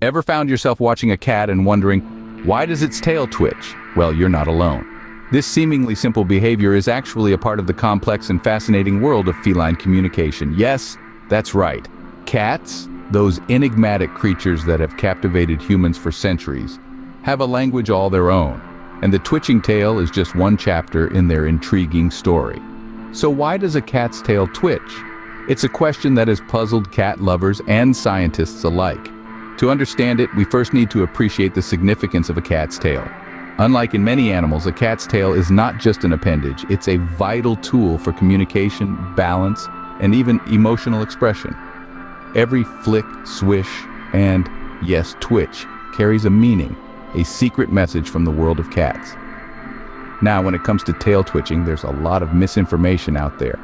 Ever found yourself watching a cat and wondering, why does its tail twitch? Well, you're not alone. This seemingly simple behavior is actually a part of the complex and fascinating world of feline communication. Yes, that's right. Cats, those enigmatic creatures that have captivated humans for centuries, have a language all their own, and the twitching tail is just one chapter in their intriguing story. So why does a cat's tail twitch? It's a question that has puzzled cat lovers and scientists alike. To understand it, we first need to appreciate the significance of a cat's tail. Unlike in many animals, a cat's tail is not just an appendage, it's a vital tool for communication, balance, and even emotional expression. Every flick, swish, and, yes, twitch carries a meaning, a secret message from the world of cats. Now, when it comes to tail twitching, there's a lot of misinformation out there.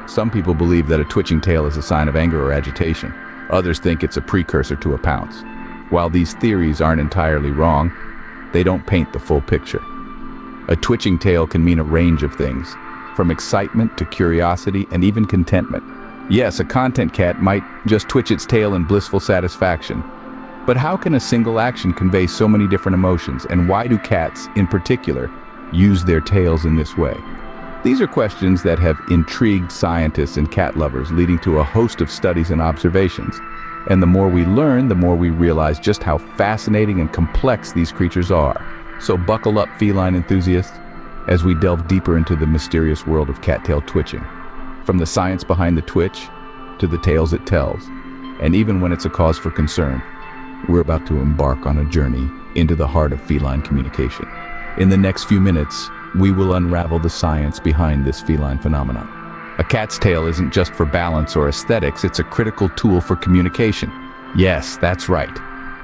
Some people believe that a twitching tail is a sign of anger or agitation. Others think it's a precursor to a pounce. While these theories aren't entirely wrong, they don't paint the full picture. A twitching tail can mean a range of things, from excitement to curiosity and even contentment. Yes, a content cat might just twitch its tail in blissful satisfaction. But how can a single action convey so many different emotions, and why do cats, in particular, use their tails in this way? These are questions that have intrigued scientists and cat lovers, leading to a host of studies and observations. And the more we learn, the more we realize just how fascinating and complex these creatures are. So buckle up, feline enthusiasts, as we delve deeper into the mysterious world of cattail twitching. From the science behind the twitch, to the tales it tells, and even when it's a cause for concern, we're about to embark on a journey into the heart of feline communication. In the next few minutes, we will unravel the science behind this feline phenomenon. A cat's tail isn't just for balance or aesthetics, it's a critical tool for communication. Yes, that's right.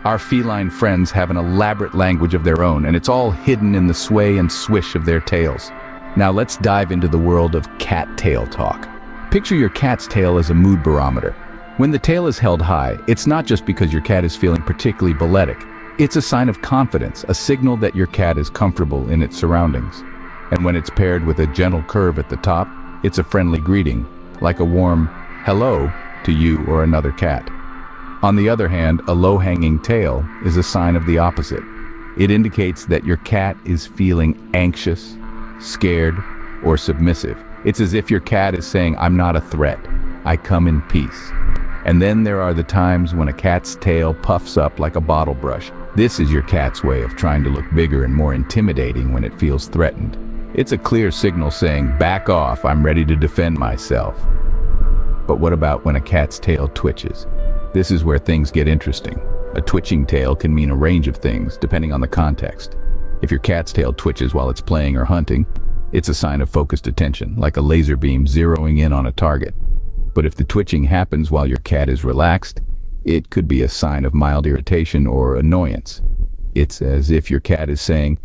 Our feline friends have an elaborate language of their own, and it's all hidden in the sway and swish of their tails. Now let's dive into the world of cat tail talk. Picture your cat's tail as a mood barometer. When the tail is held high, it's not just because your cat is feeling particularly balletic. It's a sign of confidence, a signal that your cat is comfortable in its surroundings. And when it's paired with a gentle curve at the top, it's a friendly greeting, like a warm hello to you or another cat. On the other hand, a low-hanging tail is a sign of the opposite. It indicates that your cat is feeling anxious, scared, or submissive. It's as if your cat is saying, "I'm not a threat, I come in peace." And then there are the times when a cat's tail puffs up like a bottle brush. This is your cat's way of trying to look bigger and more intimidating when it feels threatened. It's a clear signal saying, "Back off, I'm ready to defend myself." But what about when a cat's tail twitches? This is where things get interesting. A twitching tail can mean a range of things, depending on the context. If your cat's tail twitches while it's playing or hunting, it's a sign of focused attention, like a laser beam zeroing in on a target. But if the twitching happens while your cat is relaxed, it could be a sign of mild irritation or annoyance. It's as if your cat is saying,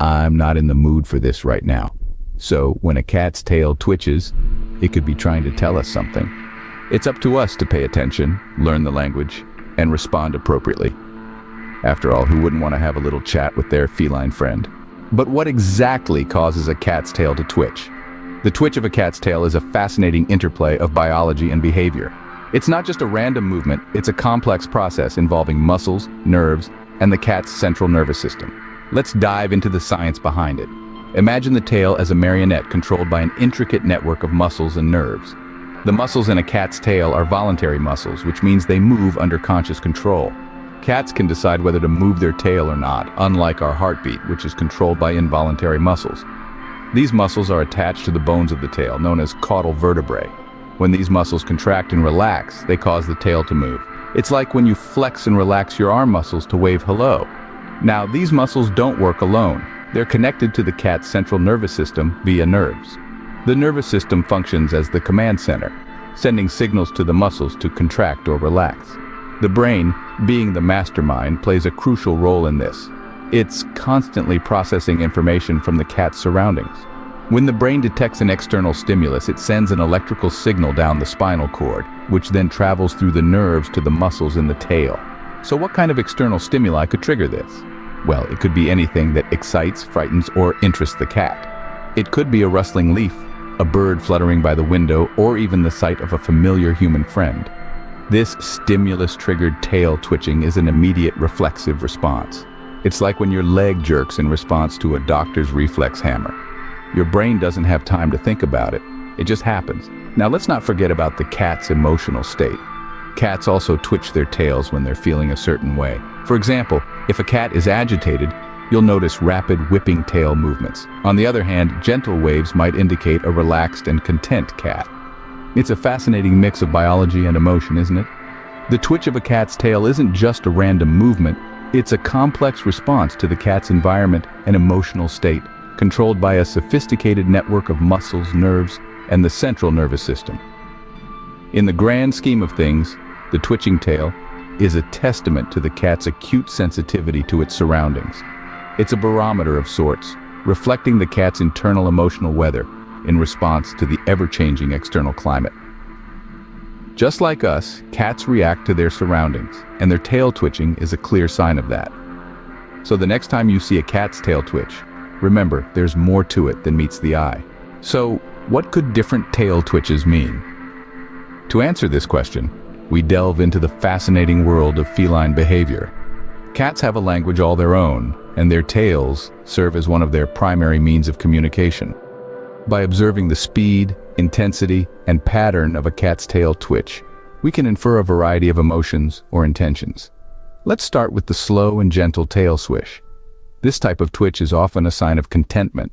"I'm not in the mood for this right now." So when a cat's tail twitches, it could be trying to tell us something. It's up to us to pay attention, learn the language, and respond appropriately. After all, who wouldn't want to have a little chat with their feline friend? But what exactly causes a cat's tail to twitch? The twitch of a cat's tail is a fascinating interplay of biology and behavior. It's not just a random movement, it's a complex process involving muscles, nerves, and the cat's central nervous system. Let's dive into the science behind it. Imagine the tail as a marionette controlled by an intricate network of muscles and nerves. The muscles in a cat's tail are voluntary muscles, which means they move under conscious control. Cats can decide whether to move their tail or not, unlike our heartbeat, which is controlled by involuntary muscles. These muscles are attached to the bones of the tail, known as caudal vertebrae. When these muscles contract and relax, they cause the tail to move. It's like when you flex and relax your arm muscles to wave hello. Now, these muscles don't work alone. They're connected to the cat's central nervous system via nerves. The nervous system functions as the command center, sending signals to the muscles to contract or relax. The brain, being the mastermind, plays a crucial role in this. It's constantly processing information from the cat's surroundings. When the brain detects an external stimulus, it sends an electrical signal down the spinal cord, which then travels through the nerves to the muscles in the tail. So what kind of external stimuli could trigger this? Well, it could be anything that excites, frightens, or interests the cat. It could be a rustling leaf, a bird fluttering by the window, or even the sight of a familiar human friend. This stimulus-triggered tail twitching is an immediate reflexive response. It's like when your leg jerks in response to a doctor's reflex hammer. Your brain doesn't have time to think about it. It just happens. Now let's not forget about the cat's emotional state. Cats also twitch their tails when they're feeling a certain way. For example, if a cat is agitated, you'll notice rapid whipping tail movements. On the other hand, gentle waves might indicate a relaxed and content cat. It's a fascinating mix of biology and emotion, isn't it? The twitch of a cat's tail isn't just a random movement, it's a complex response to the cat's environment and emotional state, controlled by a sophisticated network of muscles, nerves, and the central nervous system. In the grand scheme of things, the twitching tail is a testament to the cat's acute sensitivity to its surroundings. It's a barometer of sorts, reflecting the cat's internal emotional weather in response to the ever-changing external climate. Just like us, cats react to their surroundings, and their tail twitching is a clear sign of that. So the next time you see a cat's tail twitch, remember, there's more to it than meets the eye. So, what could different tail twitches mean? To answer this question, we delve into the fascinating world of feline behavior. Cats have a language all their own, and their tails serve as one of their primary means of communication. By observing the speed, intensity, and pattern of a cat's tail twitch, we can infer a variety of emotions or intentions. Let's start with the slow and gentle tail swish. This type of twitch is often a sign of contentment.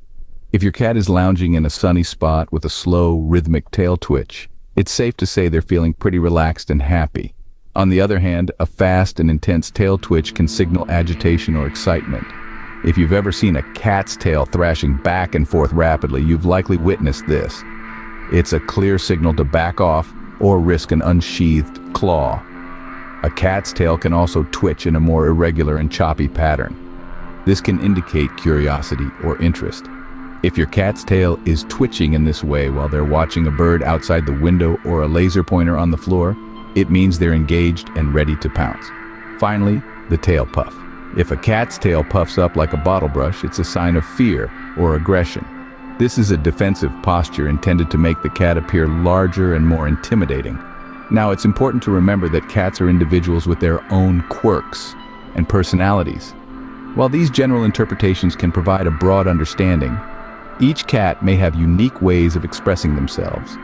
If your cat is lounging in a sunny spot with a slow, rhythmic tail twitch, it's safe to say they're feeling pretty relaxed and happy. On the other hand, a fast and intense tail twitch can signal agitation or excitement. If you've ever seen a cat's tail thrashing back and forth rapidly, you've likely witnessed this. It's a clear signal to back off or risk an unsheathed claw. A cat's tail can also twitch in a more irregular and choppy pattern. This can indicate curiosity or interest. If your cat's tail is twitching in this way while they're watching a bird outside the window or a laser pointer on the floor, it means they're engaged and ready to pounce. Finally, the tail puff. If a cat's tail puffs up like a bottle brush, it's a sign of fear or aggression. This is a defensive posture intended to make the cat appear larger and more intimidating. Now, it's important to remember that cats are individuals with their own quirks and personalities. While these general interpretations can provide a broad understanding, each cat may have unique ways of expressing themselves.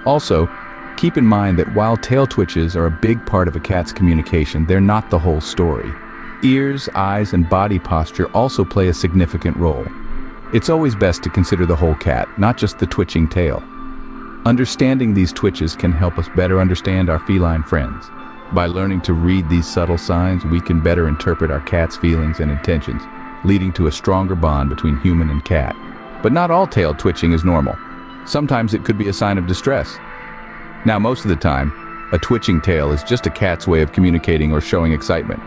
Also, keep in mind that while tail twitches are a big part of a cat's communication, they're not the whole story. Ears, eyes, and body posture also play a significant role. It's always best to consider the whole cat, not just the twitching tail. Understanding these twitches can help us better understand our feline friends. By learning to read these subtle signs, we can better interpret our cat's feelings and intentions, leading to a stronger bond between human and cat. But not all tail twitching is normal. Sometimes it could be a sign of distress. Now, most of the time, a twitching tail is just a cat's way of communicating or showing excitement.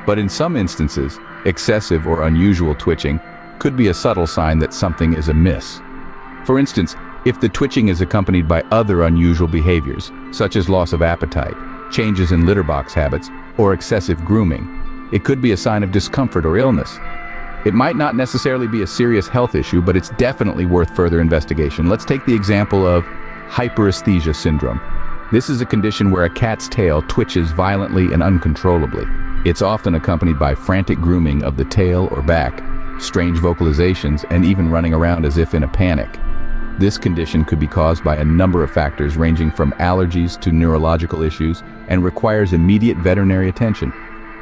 But in some instances, excessive or unusual twitching could be a subtle sign that something is amiss. For instance, if the twitching is accompanied by other unusual behaviors, such as loss of appetite, changes in litter box habits, or excessive grooming, it could be a sign of discomfort or illness. It might not necessarily be a serious health issue, but it's definitely worth further investigation. Let's take the example of hyperesthesia syndrome. This is a condition where a cat's tail twitches violently and uncontrollably. It's often accompanied by frantic grooming of the tail or back, strange vocalizations, and even running around as if in a panic. This condition could be caused by a number of factors ranging from allergies to neurological issues and requires immediate veterinary attention.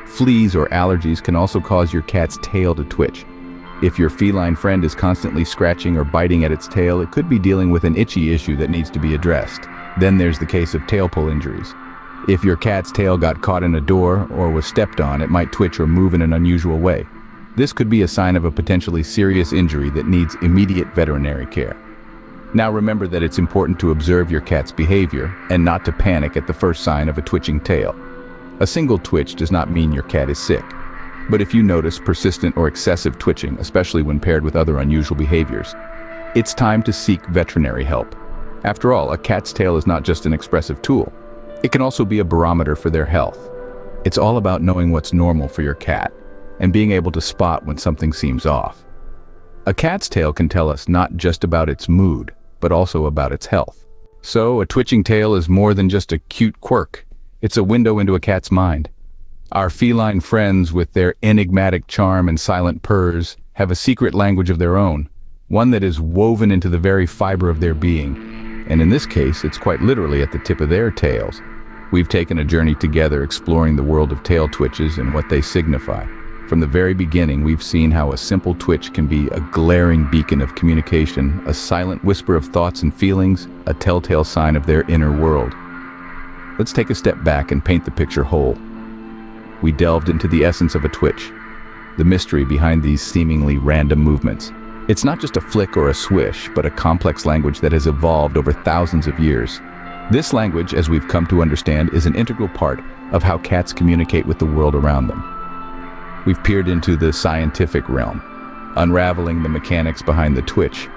Fleas or allergies can also cause your cat's tail to twitch. If your feline friend is constantly scratching or biting at its tail, it could be dealing with an itchy issue that needs to be addressed. Then there's the case of tail pull injuries. If your cat's tail got caught in a door or was stepped on, it might twitch or move in an unusual way. This could be a sign of a potentially serious injury that needs immediate veterinary care. Now remember that it's important to observe your cat's behavior and not to panic at the first sign of a twitching tail. A single twitch does not mean your cat is sick. But if you notice persistent or excessive twitching, especially when paired with other unusual behaviors, it's time to seek veterinary help. After all, a cat's tail is not just an expressive tool. It can also be a barometer for their health. It's all about knowing what's normal for your cat and being able to spot when something seems off. A cat's tail can tell us not just about its mood, but also about its health. So, a twitching tail is more than just a cute quirk. It's a window into a cat's mind. Our feline friends, with their enigmatic charm and silent purrs, have a secret language of their own, one that is woven into the very fiber of their being. And in this case, it's quite literally at the tip of their tails. We've taken a journey together exploring the world of tail twitches and what they signify. From the very beginning, we've seen how a simple twitch can be a glaring beacon of communication, a silent whisper of thoughts and feelings, a telltale sign of their inner world. Let's take a step back and paint the picture whole. We delved into the essence of a twitch, the mystery behind these seemingly random movements. It's not just a flick or a swish, but a complex language that has evolved over thousands of years. This language, as we've come to understand, is an integral part of how cats communicate with the world around them. We've peered into the scientific realm, unraveling the mechanics behind the twitch.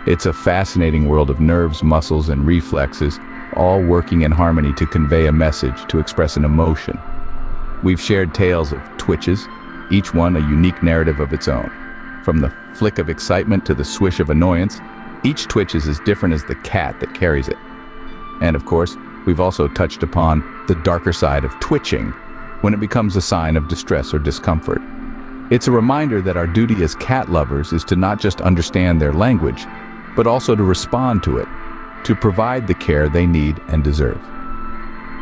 It's a fascinating world of nerves, muscles, and reflexes, all working in harmony to convey a message, to express an emotion. We've shared tales of twitches, each one a unique narrative of its own. From the flick of excitement to the swish of annoyance, each twitch is as different as the cat that carries it. And of course, we've also touched upon the darker side of twitching, when it becomes a sign of distress or discomfort. It's a reminder that our duty as cat lovers is to not just understand their language, but also to respond to it, to provide the care they need and deserve.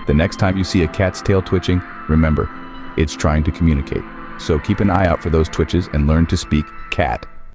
The next time you see a cat's tail twitching, remember, it's trying to communicate. So keep an eye out for those twitches and learn to speak cat.